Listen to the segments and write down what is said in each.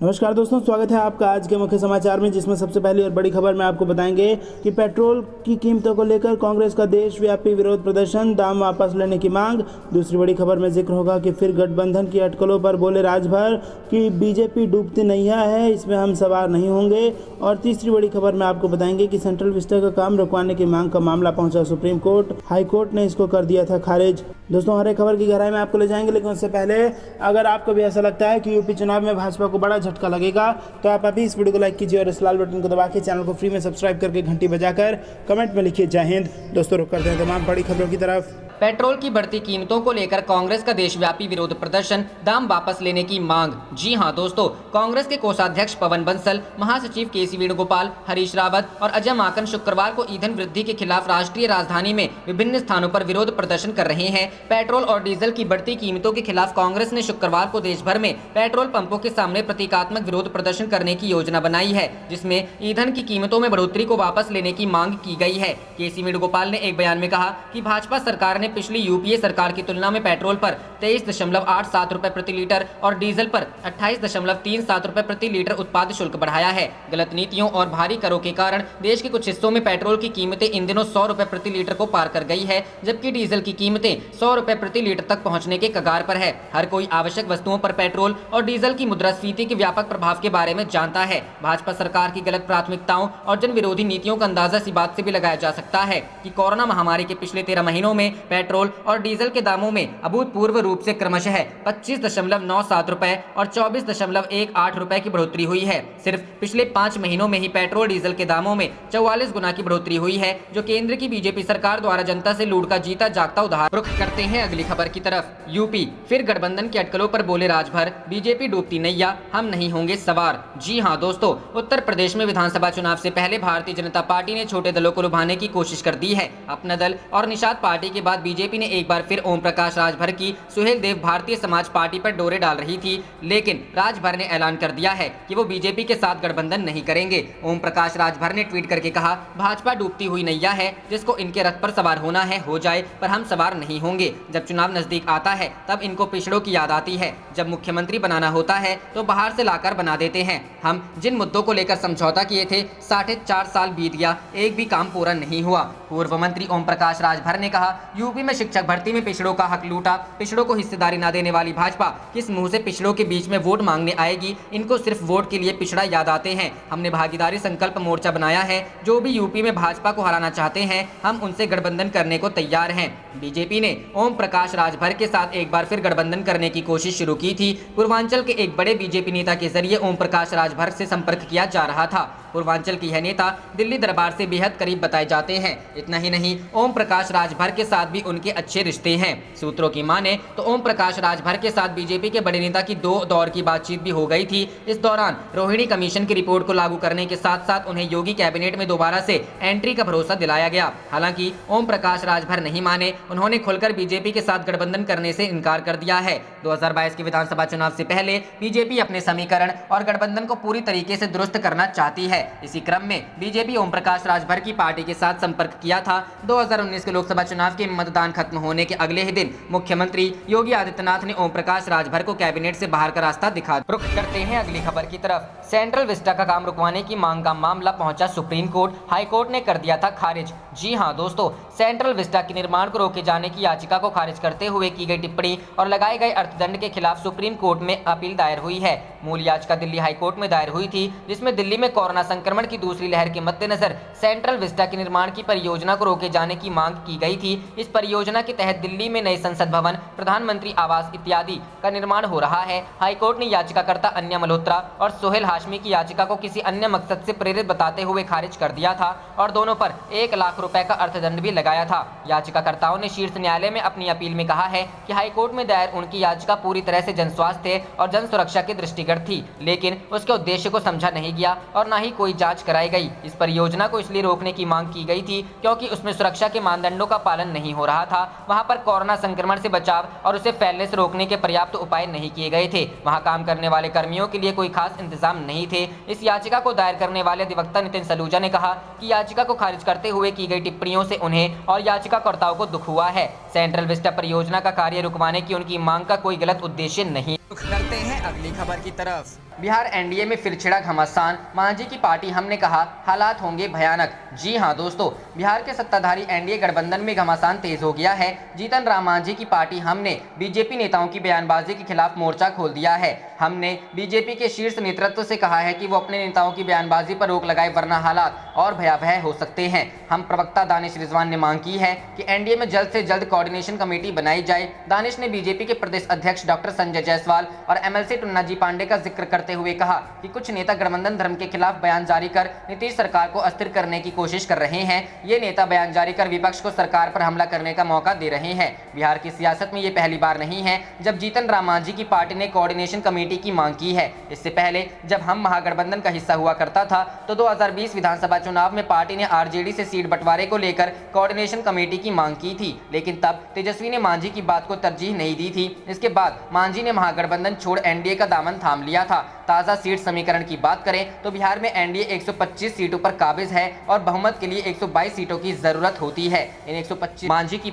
नमस्कार दोस्तों, स्वागत है आपका आज के मुख्य समाचार में, जिसमें सबसे पहली और बड़ी खबर में आपको बताएंगे कि पेट्रोल की कीमतों को लेकर कांग्रेस का देशव्यापी विरोध प्रदर्शन, दाम वापस लेने की मांग। दूसरी बड़ी खबर में जिक्र होगा कि फिर गठबंधन की अटकलों पर बोले राजभर कि बीजेपी डूबती नैया है, इसमें हम सवार नहीं होंगे। और तीसरी बड़ी खबर में आपको बताएंगे कि सेंट्रल विस्टा का काम रुकवाने की मांग का मामला पहुंचा सुप्रीम कोर्ट, हाई कोर्ट ने इसको कर दिया था खारिज। दोस्तों, हर एक खबर की गहराई में आपको ले जाएंगे, लेकिन उससे पहले अगर आपको भी ऐसा लगता है कि यूपी चुनाव में भाजपा को बड़ा झटका लगेगा तो आप अभी इस वीडियो को लाइक कीजिए और इस लाल बटन को दबा के चैनल को फ्री में सब्सक्राइब करके घंटी बजाकर कमेंट में लिखिए जय हिंद। दोस्तों, रुक करते हैं तमाम बड़ी खबरों की तरफ। पेट्रोल की बढ़ती कीमतों को लेकर कांग्रेस का देशव्यापी विरोध प्रदर्शन, दाम वापस लेने की मांग। जी हां दोस्तों, कांग्रेस के कोषाध्यक्ष पवन बंसल, महासचिव केसी वेणुगोपाल, हरीश रावत और अजय माकन शुक्रवार को ईंधन वृद्धि के खिलाफ राष्ट्रीय राजधानी में विभिन्न स्थानों पर विरोध प्रदर्शन कर रहे हैं। पेट्रोल और डीजल की बढ़ती कीमतों के खिलाफ कांग्रेस ने शुक्रवार को देश भर में पेट्रोल पंपों के सामने प्रतीकात्मक विरोध प्रदर्शन करने की योजना बनाई है, जिसमें ईंधन की कीमतों में बढ़ोतरी को वापस लेने की मांग की गई है। केसी वेणुगोपाल ने एक बयान में कहा कि भाजपा सरकार ने पिछली यूपीए सरकार की तुलना में पेट्रोल पर 23.87 रुपए प्रति लीटर और डीजल पर 28.37 रुपए प्रति लीटर उत्पाद शुल्क बढ़ाया है। गलत नीतियों और भारी करों के कारण देश के कुछ हिस्सों में पेट्रोल की कीमतें इन दिनों 100 रुपए प्रति लीटर को पार कर गई है, जबकि डीजल की कीमतें 100 रुपए प्रति लीटर तक पहुंचने के कगार पर है। हर कोई आवश्यक वस्तुओं पर पेट्रोल और डीजल की मुद्रास्फीति के व्यापक प्रभाव के बारे में जानता है। भाजपा सरकार की गलत प्राथमिकताओं और जन विरोधी नीतियों का अंदाजा इसी बात से भी लगाया जा सकता है कि कोरोना महामारी के पिछले 13 महीनों में पेट्रोल और डीजल के दामों में अभूतपूर्व रूप से क्रमशः 25.97 रुपए और 24.18 रुपए की बढ़ोतरी हुई है। सिर्फ पिछले 5 महीनों में ही पेट्रोल डीजल के दामों में 44 गुना की बढ़ोतरी हुई है, जो केंद्र की बीजेपी सरकार द्वारा जनता से लूट का जीता जागता उदाहरण। रुख करते हैं अगली खबर की तरफ। यूपी फिर गठबंधन की अटकलों पर बोले राजभर, बीजेपी डूबती नैया, हम नहीं होंगे सवार। जी हां दोस्तों, उत्तर प्रदेश में विधानसभा चुनाव से पहले भारतीय जनता पार्टी ने छोटे दलों को लुभाने की कोशिश कर दी है। अपना दल और निषाद पार्टी के बाद बीजेपी ने एक बार फिर ओम प्रकाश राजभर की सुहेल देव भारतीय समाज पार्टी पर डोरे डाल रही थी, लेकिन राजभर ने ऐलान कर दिया है कि वो बीजेपी के साथ गठबंधन नहीं करेंगे। ओम प्रकाश राजभर ने ट्वीट करके कहा, भाजपा डूबती हुई नैया है, जिसको इनके रथ पर सवार होना है हो जाए, पर हम सवार नहीं होंगे। जब चुनाव नजदीक आता है तब इनको पिछड़ों की याद आती है। जब मुख्यमंत्री बनाना होता है तो बाहर से लाकर बना देते हैं। हम जिन मुद्दों को लेकर समझौता किए थे, 4.5 साल बीत गया, एक भी काम पूरा नहीं हुआ। पूर्व मंत्री ओम प्रकाश राजभर ने कहा, यूपी में शिक्षक भर्ती में पिछड़ों का हक लूटा, पिछड़ों को हिस्सेदारी न देने वाली भाजपा किस मुंह से पिछड़ों के बीच में वोट मांगने आएगी। इनको सिर्फ वोट के लिए पिछड़ा याद आते हैं। हमने भागीदारी संकल्प मोर्चा बनाया है, जो भी यूपी में भाजपा को हराना चाहते हैं, हम उनसे गठबंधन करने को तैयार हैं। बीजेपी ने ओम प्रकाश राजभर के साथ एक बार फिर गठबंधन करने की कोशिश शुरू की थी। पूर्वांचल के एक बड़े बीजेपी नेता के जरिए ओम प्रकाश राजभर से संपर्क किया जा रहा था। पूर्वांचल की यह नेता दिल्ली दरबार से बेहद करीब बताए जाते हैं। इतना ही नहीं, ओम प्रकाश राजभर के साथ भी उनके अच्छे रिश्ते हैं। सूत्रों की माने तो ओम प्रकाश राजभर के साथ बीजेपी के बड़े नेता की 2 दौर की बातचीत भी हो गई थी। इस दौरान रोहिणी कमीशन की रिपोर्ट को लागू करने के साथ साथ उन्हें योगी कैबिनेट में दोबारा से एंट्री का भरोसा दिलाया गया। हालांकि ओम प्रकाश राजभर नहीं माने, उन्होंने खुलकर बीजेपी के साथ गठबंधन करने से इनकार कर दिया है। 2022 के विधानसभा चुनाव से पहले बीजेपी अपने समीकरण और गठबंधन को पूरी तरीके से दुरुस्त करना चाहती है। इसी क्रम में बीजेपी ओम प्रकाश राजभर की पार्टी के साथ संपर्क किया था। 2019 के लोकसभा चुनाव के मतदान खत्म होने के अगले ही दिन मुख्यमंत्री योगी आदित्यनाथ ने ओम प्रकाश राजभर को कैबिनेट से बाहर का रास्ता दिखा। रुख करते हैं अगली खबर की तरफ। सेंट्रल विस्टा का काम रुकवाने की मांग का मामला पहुंचा सुप्रीम कोर्ट, हाई कोर्ट ने कर दिया था खारिज। जी हां दोस्तों, सेंट्रल विस्टा के निर्माण को रोके जाने की याचिका को खारिज करते हुए की गई टिप्पणी और लगाए गए अर्थदंड के खिलाफ सुप्रीम कोर्ट में अपील दायर हुई है। मूल याचिका दिल्ली हाई कोर्ट में दायर हुई थी, जिसमें दिल्ली में कोरोना संक्रमण की दूसरी लहर के मद्देनजर सेंट्रल विस्टा के निर्माण की परियोजना को रोके जाने की मांग की गई थी। इस परियोजना के तहत दिल्ली में नए संसद भवन, प्रधानमंत्री आवास इत्यादि का निर्माण हो रहा है। हाईकोर्ट ने याचिकाकर्ता अन्या मल्होत्रा और सोहेल हाशमी की याचिका को किसी अन्य मकसद से प्रेरित बताते हुए खारिज कर दिया था और दोनों पर 1 लाख रुपए का अर्थदंड भी लगाया था। याचिकाकर्ताओं ने शीर्ष न्यायालय में अपनी अपील में कहा है कि हाईकोर्ट में दायर उनकी याचिका पूरी तरह से जन स्वास्थ्य और जन सुरक्षा के दृष्टिगत थी, लेकिन उसके उद्देश्य को समझा नहीं गया और न ही कोई जांच कराई गई। इस परियोजना को इसलिए रोकने की मांग की गई थी क्योंकि उसमें सुरक्षा के मानदंडों का पालन नहीं हो रहा था। वहां पर कोरोना संक्रमण से बचाव और उसे फैलने से रोकने के पर्याप्त उपाय नहीं किए गए थे। वहां काम करने वाले कर्मियों के लिए कोई खास इंतजाम नहीं थे। इस याचिका को दायर करने वाले अधिवक्ता नितिन सलूजा ने कहा कि याचिका को खारिज करते हुए की गई टिप्पणियों से उन्हें और याचिकाकर्ताओं को दुख हुआ है। सेंट्रल विस्टा परियोजना का कार्य रुकवाने की उनकी मांग का कोई गलत उद्देश्य नहीं। करते हैं अगली खबर की तरफ। बिहार एनडीए में फिर छिड़ा घमासान, मांझी की पार्टी हमने कहा हालात होंगे भयानक। जी हां दोस्तों, बिहार के सत्ताधारी एनडीए गठबंधन में घमासान तेज हो गया है। जीतन राम मांझी की पार्टी हमने बीजेपी नेताओं की बयानबाजी के खिलाफ मोर्चा खोल दिया है। हमने बीजेपी के शीर्ष नेतृत्व से कहा है कि वो अपने नेताओं की बयानबाजी पर रोक लगाए, वरना हालात और भयावह हो सकते हैं। हम प्रवक्ता दानिश रिजवान ने मांग की है कि एनडीए में जल्द से जल्द कोऑर्डिनेशन कमेटी बनाई जाए। दानिश ने बीजेपी के प्रदेश अध्यक्ष डॉक्टर संजय जायसवाल और एमएलसी टुन्ना जी पांडे का जिक्र करते हुए कहा कि कुछ नेता गठबंधन धर्म के खिलाफ बयान जारी कर नीतीश सरकार को अस्थिर करने की कोशिश कर रहे हैं। ये नेता बयान जारी कर विपक्ष को सरकार पर हमला करने का मौका दे रहे हैं। बिहार की सियासत में ये पहली बार नहीं है जब जीतन राम मांझी की पार्टी ने कोऑर्डिनेशन कमेटी की मांग की है। इससे पहले जब हम महागठबंधन का हिस्सा हुआ करता था तो 2020 विधानसभा चुनाव में पार्टी ने आरजेडी से सीट बंटवारे को लेकर कोऑर्डिनेशन कमेटी की मांग की थी, लेकिन तब तेजस्वी ने मांझी की बात को तरजीह नहीं दी थी। इसके बाद मांझी ने महागठबंधन छोड़ एनडीए का दामन थाम लिया था। ताजा सीट समीकरण की बात करें तो बिहार में एनडीए 125 सीटों पर काबिज है और बहुमत के लिए 122 सीटों की जरूरत होती है। इन 125 मांझी की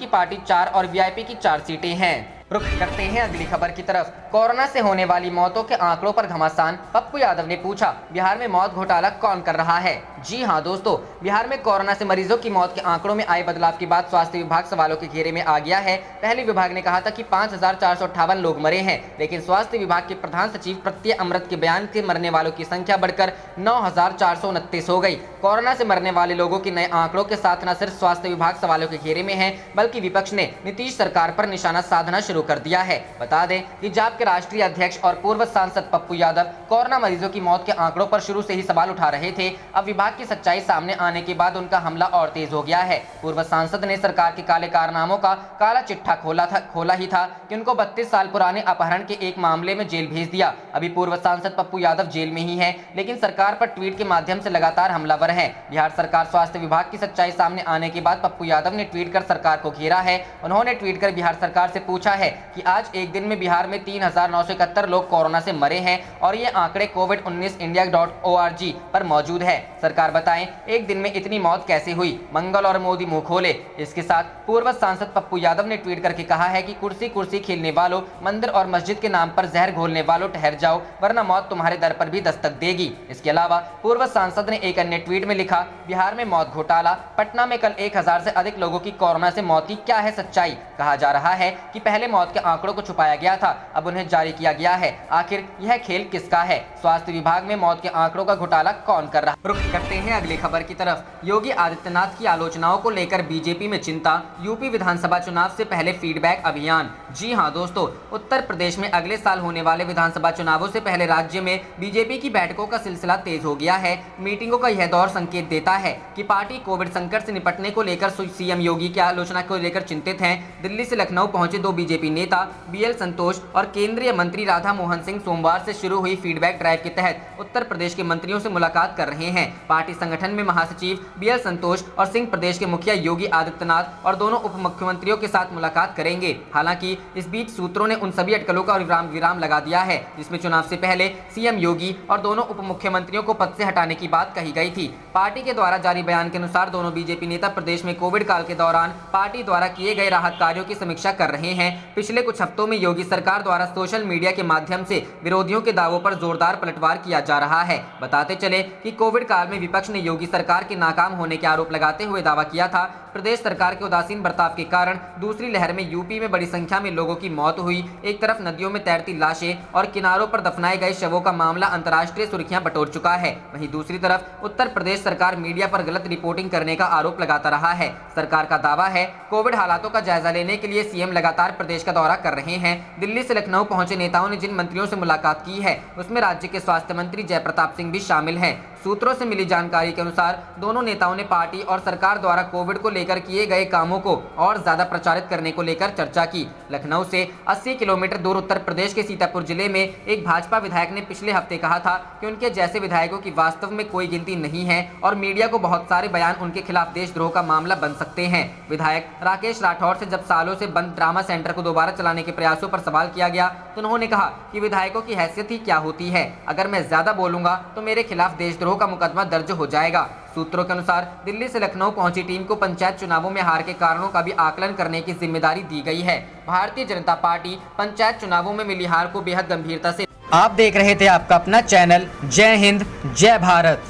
पार्टी 4 और वीआईपी की 4 सीटें हैं। रुख करते हैं अगली खबर की तरफ। कोरोना से होने वाली मौतों के आंकड़ों पर घमासान, पप्पू यादव ने पूछा बिहार में मौत घोटाला कौन कर रहा है। जी हां दोस्तों, बिहार में कोरोना से मरीजों की मौत के आंकड़ों में आए बदलाव के बाद स्वास्थ्य विभाग सवालों के घेरे में आ गया है। पहले विभाग ने कहा था कि 5458 लोग मरे हैं, लेकिन स्वास्थ्य विभाग के प्रधान सचिव प्रत्यय अमृत के बयान से मरने वालों की संख्या बढ़कर 9429 हो गई। कोरोना से मरने वाले लोगों के नए आंकड़ों के साथ न सिर्फ स्वास्थ्य विभाग सवालों के घेरे में है, बल्कि विपक्ष ने नीतीश सरकार पर निशाना साधना शुरू कर दिया है। बता दें कि जाप के राष्ट्रीय अध्यक्ष और पूर्व सांसद पप्पू यादव कोरोना मरीजों की मौत के आंकड़ों पर शुरू से ही सवाल उठा रहे थे। अब विभाग की सच्चाई सामने आने के बाद उनका हमला और तेज हो गया है। पूर्व सांसद ने सरकार के काले कारनामों का काला चिट्ठा खोला ही था कि उनको 32 साल पुराने अपहरण के एक मामले में जेल भेज दिया। अभी पूर्व सांसद पप्पू यादव जेल में ही है, लेकिन सरकार पर ट्वीट के माध्यम से लगातार हमलावर है। बिहार सरकार स्वास्थ्य विभाग की सच्चाई सामने आने के बाद पप्पू यादव ने ट्वीट कर सरकार को घेरा है। उन्होंने ट्वीट कर बिहार सरकार से पूछा है कि आज एक दिन में बिहार में 3971 लोग कोरोना से मरे हैं और ये आंकड़े covid19india.org पर मौजूद है। सरकार बताएं एक दिन में इतनी मौत कैसे हुई, मंगल और मोदी मुंह खोले। इसके साथ पूर्व सांसद पप्पू यादव ने ट्वीट करके कहा है कि कुर्सी कुर्सी खेलने वालों, मंदिर और मस्जिद के नाम पर जहर घोलने वालों, ठहर जाओ वरना मौत तुम्हारे दर पर भी दस्तक देगी। इसके अलावा पूर्व सांसद ने एक अन्य ट्वीट में लिखा, बिहार में मौत घोटाला, पटना में कल 1000 से अधिक लोगों की कोरोना से मौत की क्या है सच्चाई। कहा जा रहा है कि पहले मौत के आंकड़ों को छुपाया गया था, अब उन्हें जारी किया गया है। आखिर यह खेल किसका है? स्वास्थ्य विभाग में मौत के आंकड़ों का घोटाला कौन कर रहा है? रुख करते हैं अगली खबर की तरफ। योगी आदित्यनाथ की आलोचनाओं को लेकर बीजेपी में चिंता, यूपी विधानसभा चुनाव से पहले फीडबैक अभियान। जी हां दोस्तों, उत्तर प्रदेश में अगले साल होने वाले विधानसभा चुनावों से पहले राज्य में बीजेपी की बैठकों का सिलसिला तेज हो गया है। मीटिंगों का यह दौर संकेत देता है कि पार्टी कोविड संकट से निपटने को लेकर सीएम योगी की आलोचना को लेकर चिंतित है। दिल्ली से लखनऊ पहुंचे 2 बीजेपी नेता बीएल संतोष और केंद्रीय मंत्री राधा मोहन सिंह सोमवार से शुरू हुई फीडबैक ड्राइव के तहत उत्तर प्रदेश के मंत्रियों से मुलाकात कर रहे हैं। पार्टी संगठन में महासचिव बीएल संतोष और सिंह प्रदेश के मुखिया योगी आदित्यनाथ और दोनों उप मुख्यमंत्रियों के साथ मुलाकात करेंगे। हालांकि इस बीच सूत्रों ने उन सभी अटकलों का विराम लगा दिया है जिसमें चुनाव से पहले सीएम योगी और दोनों उप मुख्यमंत्रियों को पद से हटाने की बात कही गई थी। पार्टी के द्वारा जारी बयान के अनुसार दोनों बीजेपी नेता प्रदेश में कोविड काल के दौरान पार्टी द्वारा किए गए राहत कार्यों की समीक्षा कर रहे हैं। पिछले कुछ हफ्तों में योगी सरकार द्वारा सोशल मीडिया के माध्यम से विरोधियों के दावों पर जोरदार पलटवार किया जा रहा है। बताते चले कि कोविड काल में विपक्ष ने योगी सरकार के नाकाम होने के आरोप लगाते हुए दावा किया था प्रदेश सरकार के उदासीन बर्ताव के कारण दूसरी लहर में यूपी में बड़ी संख्या में लोगों की मौत हुई। एक तरफ नदियों में तैरती लाशें और किनारों पर दफनाए गए शवों का मामला अंतर्राष्ट्रीय सुर्खियां बटोर चुका है। वहीं दूसरी तरफ उत्तर प्रदेश सरकार मीडिया पर गलत रिपोर्टिंग करने का आरोप लगाता रहा है। सरकार का दावा है कोविड हालातों का जायजा लेने के लिए सीएम लगातार प्रदेश का दौरा कर रहे हैं। दिल्ली से लखनऊ पहुंचे नेताओं ने जिन मंत्रियों से मुलाकात की है उसमें राज्य के स्वास्थ्य मंत्री जय प्रताप सिंह भी शामिल हैं। सूत्रों से मिली जानकारी के अनुसार दोनों नेताओं ने पार्टी और सरकार द्वारा कोविड को लेकर किए गए कामों को और ज्यादा प्रचारित करने को लेकर चर्चा की। लखनऊ से 80 किलोमीटर दूर उत्तर प्रदेश के सीतापुर जिले में एक भाजपा विधायक ने पिछले हफ्ते कहा था कि उनके जैसे विधायकों की वास्तव में कोई गिनती नहीं है और मीडिया को बहुत सारे बयान उनके खिलाफ देशद्रोह का मामला बन सकते हैं। विधायक राकेश राठौर से जब सालों से बंद ड्रामा सेंटर को दोबारा चलाने के प्रयासों पर सवाल किया गया तो उन्होंने कहा कि विधायकों की हैसियत ही क्या होती है, अगर मैं ज्यादा बोलूंगा तो मेरे खिलाफ देशद्रोह देशद्रोह का मुकदमा दर्ज हो जाएगा। सूत्रों के अनुसार दिल्ली से लखनऊ पहुंची टीम को पंचायत चुनावों में हार के कारणों का भी आकलन करने की जिम्मेदारी दी गई है। भारतीय जनता पार्टी पंचायत चुनावों में मिली हार को बेहद गंभीरता से। आप देख रहे थे आपका अपना चैनल जय हिंद जय भारत।